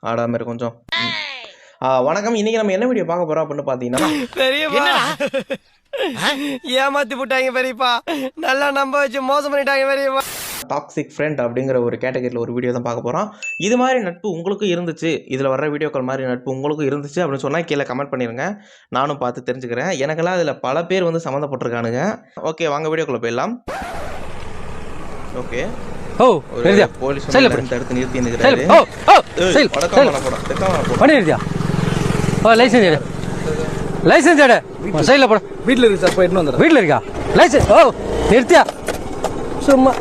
ஆடாம கொஞ்சம். வணக்கம். இன்னைக்கு நம்ம என்ன வீடியோ பார்க்க போறோம் அப்படின்னு பாத்தீங்கன்னா, ஏமாத்தி போட்டாங்க பெரியப்பா, நல்லா நம்ப வச்சு மோசம் பண்ணிட்டாங்க பெரியப்பா. டாக்ஸிக் ஃப்ரெண்ட் அப்படிங்கிற ஒரு கேட்டகரியில் ஒரு வீடியோ தான் பார்க்க போகிறோம். இது மாதிரி நட்பு உங்களுக்கும் இருந்துச்சு, இதில் வர வீடியோக்கள் மாதிரி நட்பு உங்களுக்கும் இருந்துச்சு அப்படின்னு சொன்னால் கீழே கமெண்ட் பண்ணிடுங்க, நானும் பார்த்து தெரிஞ்சுக்கிறேன். எனக்கெல்லாம் அதில் பல பேர் வந்து சம்மந்தப்பட்டிருக்கானுங்க. ஓகே, வாங்க வீடியோக்குள்ளே போயிடலாம். ஓகே, போலீஸ் தடுத்து நிறுத்தி நிற்கிறாரு. லைசன்ஸ் எடு. சைடுல போட. வீட்ல இருக்கு சார், போயிட்டு வந்துறேன். வீட்ல இருக்கா லைசன்ஸ்? நிறுத்தியா சும்மா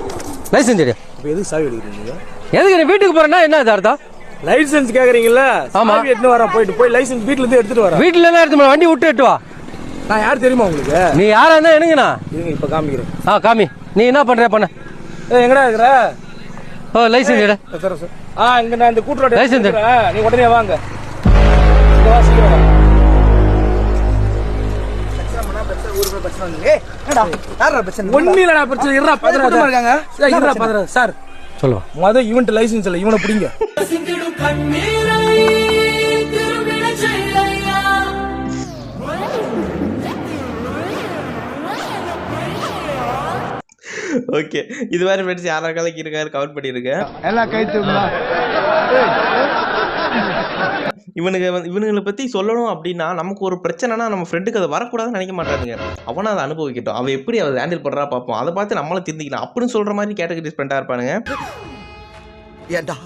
லைசன்ஸ் எடு. இப்போ எதுக்கு சாவி எடுக்கிறீங்க? எதுக்கு நீ வீட்டுக்கு போறேன்னா என்ன அர்த்தம்? லைசன்ஸ் கேக்குறீங்கல்ல? ஆமா, எடுத்து வரேன். போய் லைசன்ஸ் வீட்ல இருந்து எடுத்துட்டு வரேன். வீட்ல இருந்து எடுத்து வண்டி விட்டு எட்டு வா. நான் யார் தெரியுமா உங்களுக்கு? நீ யாரா இருந்தா என்னங்கண்ணா? இருங்க இப்ப காமிக்கிறேன். காமி. நீ என்ன பண்ற பண்ண? எங்கடா இருக்கற? லைசன்ஸ் எடு. சார் இங்க நான் இந்த கூட்டரோட லைசன்ஸ் எடுறேன். நீ உடனே வாங்க. இங்க வா, சீக்கிரம் வா. சார் சொல்லுவா மொத ஈவென்ட் லைசன்ஸ் இல்ல, இவனை பிடிங்க. ஓகே, இது மாதிரி ஃப்ரெண்ட்ஸ் யாராவது இருக்காரு கமெண்ட் பண்ணிருக்கேன். எல்லாம் கை தூக்குடா. இவனுங்களை பற்றி சொல்லணும் அப்படின்னா, நமக்கு ஒரு பிரச்சனைனா நம்ம ஃப்ரெண்டுக்கு அதை வரக்கூடாதுன்னு நினைக்க மாட்டாருங்க. அவனை அதை அனுபவிக்கட்டும், அவன் எப்படி அதை ஹேண்டில் பண்ணுறா பார்ப்போம், அதை பார்த்து நம்மளும் திருந்திக்கலாம் அப்படின்னு சொல்கிற மாதிரி கேட்டகரிஸ் ஃப்ரெண்டாக இருப்பானுங்க. ஏண்டா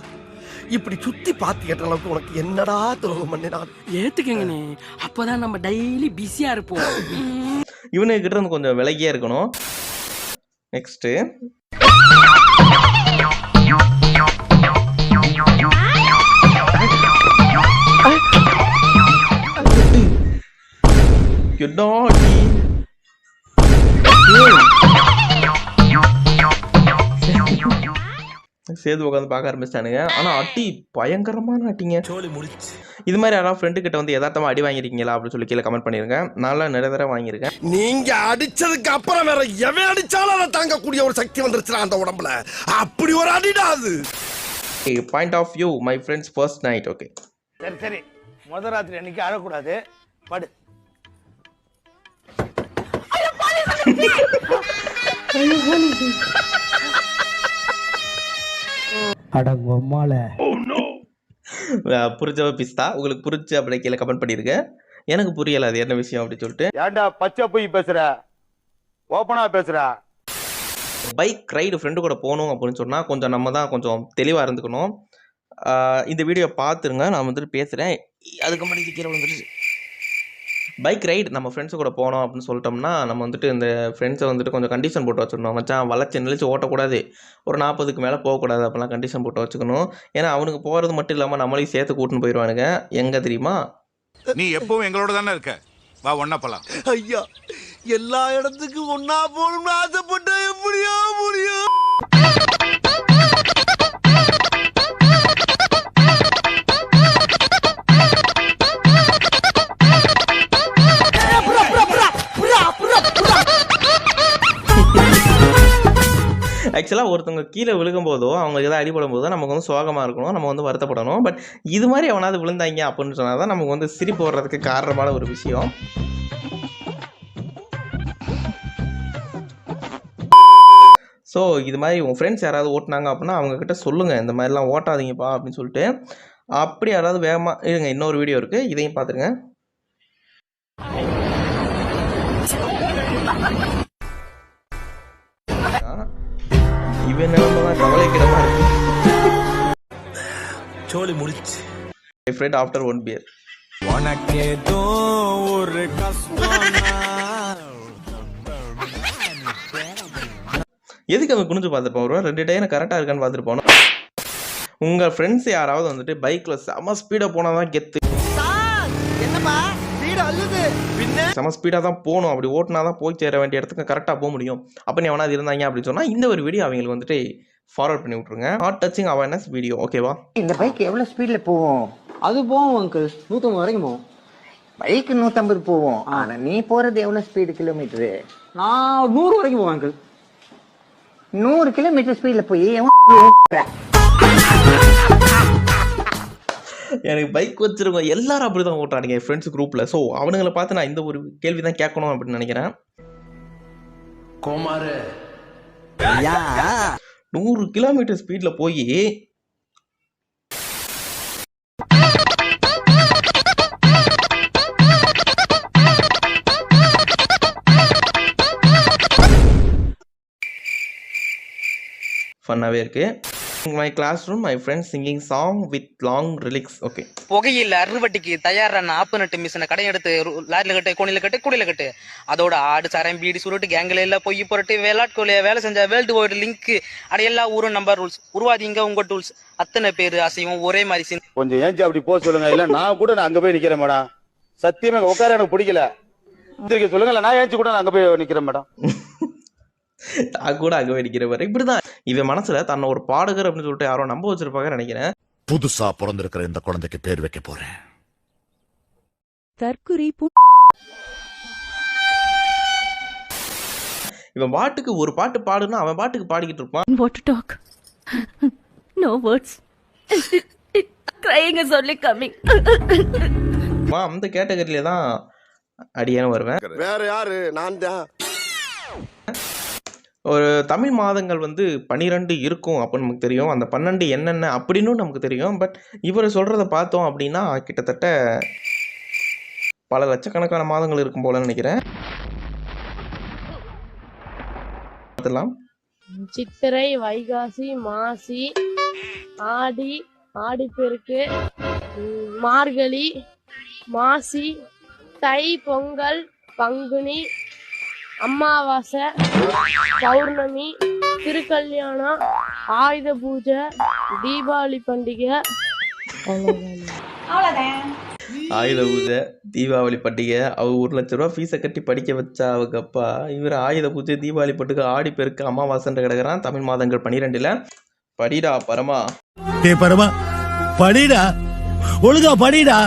இப்படி சுத்தி பார்த்து கேட்ட அளவுக்கு உனக்கு என்னடா துரோகம் பண்ணினான்? ஏத்துக்கங்கண்ணே, அப்போதான் நம்ம டெய்லி பிஸியா இருப்போம். இவனுக்கு கிட்ட இருந்து கொஞ்சம் விலகியா இருக்கணும். நெக்ஸ்ட்டு சேர்த்து உட்காந்து பார்க்க ஆரம்பிச்சிட்டானுங்க. ஆனா அட்டி பயங்கரமான அட்டிங்க. இது மாதிரி யாராவது ஃப்ரெண்டு கிட்ட வந்து யதார்த்தமா அடி வாங்கிருக்கீங்களா அப்படின்னு சொல்லி கீழே கமெண்ட் பண்ணிருங்க. நல்லா நிறைய தடவை வாங்கியிருக்கேன். நீங்க அடிச்சதுக்கு அப்புறம் வேற எவன் அடிச்சாலும் அதை தாங்கக்கூடிய ஒரு சக்தி வந்துருச்சு அந்த உடம்புல. அப்படி ஒரு அடிடா அது. Point of view my friends first night. Okay சரி, முத ராத்திரி அன்னைக்கு அழக்கூடாது, படு. புரிஞ்சவ பிஸ்தா, உங்களுக்கு புரிஞ்சு அப்படி கீழே கமெண்ட் பண்ணிருங்க. எனக்கு புரியல அது என்ன விஷயம் அப்படின்னு சொல்லிட்டு. ஏன்டா பச்சை போய் பேசுற, ஓப்பனா பேசுற? பைக் ரைடு ஃப்ரெண்டு கூட போகணும் அப்படின்னு சொன்னா கொஞ்சம் நம்ம தான் கொஞ்சம் தெளிவா இருந்துக்கணும். இந்த வீடியோ பார்த்துருங்க, நான் வந்துட்டு பேசுறேன். அதுக்கு முன்னாடி கீழே வந்துட்டு பைக் ரைடு நம்ம ஃப்ரெண்ட்ஸு கூட போனோம் அப்படின்னு சொல்லிட்டோம்னா, நம்ம வந்துட்டு இந்த ஃப்ரெண்ட்ஸை வந்துட்டு கொஞ்சம் கண்டிஷன் போட்டு வச்சுக்கணும். மச்சான் வளைச்சி நெளிச்சு ஓட்டக்கூடாது, ஒரு 40க்கு மேலே போகக்கூடாது அப்படிலாம் கண்டிஷன் போட்டு வச்சுக்கணும். ஏன்னா அவனுக்கு போகிறது மட்டும் இல்லாமல் நம்மளையும் சேர்த்து கூட்டின்னு போயிடுவானுங்க. எங்கே தெரியுமா? நீ எப்பவும் எங்களோட தானே இருக்க, வா ஒன்னா போலாம். ஐயா, எல்லா இடத்துக்கும் ஒன்னா போகணும்னு ஆசைப்பட்டா எப்படியா முடியும்? ஆக்சுவலாக ஒருத்தவங்க கீழே விழுகும் போதோ அவங்களுக்கு எதாவது அடிபடும் போதோ நமக்கு வந்து சோகமாக இருக்கணும், நம்ம வந்து வருத்தப்படணும். பட் இது மாதிரி அவனாவது விழுந்தாங்க அப்படின்னு சொன்னால் தான் நமக்கு வந்து சிரிப்பு வர்றதுக்கு காரணமான ஒரு விஷயம். ஸோ இது மாதிரி உங்கள் ஃப்ரெண்ட்ஸ் யாராவது ஓட்டினாங்க அப்படின்னா அவங்கக்கிட்ட சொல்லுங்கள், இந்த மாதிரிலாம் ஓட்டாதீங்கப்பா அப்படின்னு சொல்லிட்டு. அப்படி யாராவது வேகமாக இருங்க, இன்னொரு வீடியோ இருக்குது, இதையும் பார்த்துருங்க. இவன் நிலைமைதான் கவலைக்கிடமா இருக்கு. சோலி முடிச்சு ஃப்ரெண்ட் ஆஃப்டர் 1 beer. உனக்கேதோ ஒரு எதுக்கு அவன் குனிஞ்சு பார்த்துருப்பான்? ஒரு 2 டைம் கரெக்டாக இருக்கான்னு பார்த்துருப்பான். உங்கள் ஃப்ரெண்ட்ஸ் யாராவது வந்துட்டு பைக்கில் செம ஸ்பீடாக போனால் தான் கெத்து. செம ஸ்பீடாக தான் போகணும், அப்படி ஓட்டினா தான் போய் சேர வேண்டிய இடத்துக்கு கரெக்டாக போக முடியும். அப்போ நீ அவனாவது இருந்தாங்க அப்படின்னு சொன்னால் இந்த ஒரு வீடியோ அவங்களுக்கு வந்துட்டு ஃபார்வர்ட் பண்ணி விட்ருங்க. Not touching awareness video. ஓகேவா? இந்த பைக் எவ்வளோ ஸ்பீடில் போவோம்? அது போவோம் அங்கிள், 150 வரைக்கும் போவோம். பைக் 150 போவோம், ஆனால் நீ போகிறது எவ்வளோ ஸ்பீடு கிலோமீட்டரு? நான் 100 வரைக்கும் போவேன் அங்கிள். 100 கிலோமீட்டர் ஸ்பீடில் போய் எனக்கு பைக் வச்சிருக்கோம் எல்லாரும் அப்படி தான் ஓட்டுறானுங்க என் ஃப்ரெண்ட்ஸ் குரூப்பில். ஸோ அவனுங்களை பார்த்து நான் இந்த ஒரு கேள்வி தான் கேட்கணும் அப்படின்னு நினைக்கிறேன். 100 கிலோமீட்டர் ஸ்பீடில் போய் ஃபன்னாகவே இருக்கு. My classroom my friends singing song with long lyrics. Okay. புகையில் அறுவட்டிக்கு தயாரான ஆப்பு நட்டு மிஷினை கடை எடுத்து லாரியில் கட்டு, கோணியில் கட்டு, கூடையில் கட்டு. அதோட ஆடு சாரம் பீடி சுருட்டு கேங்கில் எல்லாம் பொய் புரட்டு விளையாட்டுக்குள்ளே வேலை செஞ்ச வேர்ல்டு வைடு லிங்க் அட எல்லா ஊரும் நம்பர் ரூல்ஸ் உருவாதிங்க உங்க டூல்ஸ். அத்தனை பேர் அசையும் ஒரே மாதிரி கொஞ்சம் ஏஞ்சி அப்படி போக சொல்லுங்க. இல்ல நான் கூட அங்க போய் நிக்கிறேன் மேடம். சத்தியமா உட்கார எனக்கு பிடிக்கல. சொல்லுங்க, நான் ஏஞ்சி கூட அங்க போய் நிக்கிறேன் மேடம். நான் கூட அங்கே வைக்கிற மாதிரி இப்படிதான் இவன் மனசுல தன்னை ஒரு பாடகர் அப்படின்னு சொல்லிட்டு யாரோ நம்ப வச்சிருப்பாங்க நினைக்கிறேன். புதுசா பிறந்திருக்கிற இந்த குழந்தைக்கு பேர் வைக்க போறேன். இவன் பாட்டுக்கு ஒரு பாட்டு பாடுனா அவன் பாட்டுக்கு பாடிக்கிட்டு இருப்பான். What to talk? No words. Crying is only coming. அந்த கேட்டகரியில தான் அடியான வருவேன். வேற யாரு? நான் தான். ஒரு தமிழ் மாதங்கள் வந்து 12 இருக்கும் அப்படின்னு நமக்கு தெரியும். அந்த 12 என்னென்ன அப்படின்னு நமக்கு தெரியும். பட் இவர் சொல்கிறத பார்த்தோம் அப்படின்னா கிட்டத்தட்ட பல லட்சக்கணக்கான மாதங்கள் இருக்கும் போல நினைக்கிறேன். பார்த்துலாம். சித்திரை, வைகாசி, மாசி, ஆடி, ஆடிப்பெருக்கு, மார்கழி, மாசி, தை, பொங்கல், பங்குனி, அமாவாசை, பௌர்ணமி, திருக்கல்யாணம், ஆயுத பூஜை, தீபாவளி பண்டிகை. ஆயுத பூஜை, தீபாவளி பண்டிகை. அவ 1 லட்ச ரூபா ஃபீஸை கட்டி படிக்க வச்சா அவங்க அப்பா. இவர் ஆயுத பூஜை, தீபாவளி பண்டிகை, ஆடி பெருக்கு, அமாவாசைன்ற கிடக்குறான். தமிழ் மாதங்கள் 12ல் படிடா பரமா. பரமா படிடா, ஒழுங்கா படிடா.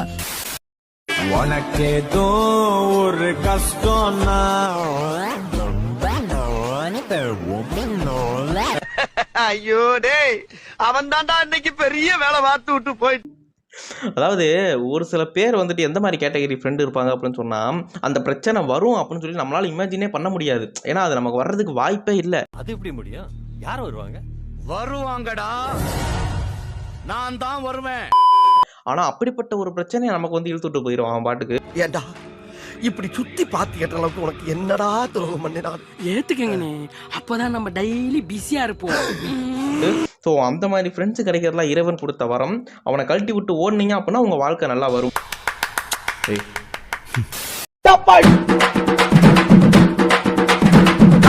உனக்கேதோ ஒரு கஷ்டம்னா ஐயோ டேய், அவன் தான்டா இன்னைக்கு பெரிய வேலை பார்த்து விட்டு போயிட்டு. அதாவது ஒரு சில பேர் வந்துட்டு எந்த மாதிரி கேட்டகரி ஃப்ரெண்டு இருப்பாங்க அப்படின்னு சொன்னா அந்த பிரச்சனை வரும் அப்படின்னு சொல்லி நம்மளால இமேஜினே பண்ண முடியாது. ஏன்னா அது நமக்கு வர்றதுக்கு வாய்ப்பே இல்லை. அது எப்படி முடியும்? யார் வருவாங்க? வருவாங்கடா, நான் தான் வருவேன். ஆனா அப்படிப்பட்ட ஒரு பிரச்சனையை நமக்கு வந்து இழுத்துட்டு போயிடும் அவன் பாட்டுக்கு. ஏண்டா இப்படி சுத்தி பார்த்து கேட்ட அளவுக்கு உனக்கு என்னடா துரோகம் பண்ணினான்? ஏத்துக்கங்கண்ணே, அப்பதான் நம்ம டெய்லி பிஸியா இருப்போம். ஸோ அந்த மாதிரி ஃப்ரெண்ட்ஸு கிடைக்கிறதுலாம் இறைவன் கொடுத்த வரம். அவனை கழட்டி விட்டு ஓடுனீங்க அப்படின்னா உங்க வாழ்க்கை நல்லா வரும்.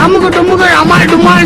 அமுக்கு டுமுக்கு அமால் டுமால்.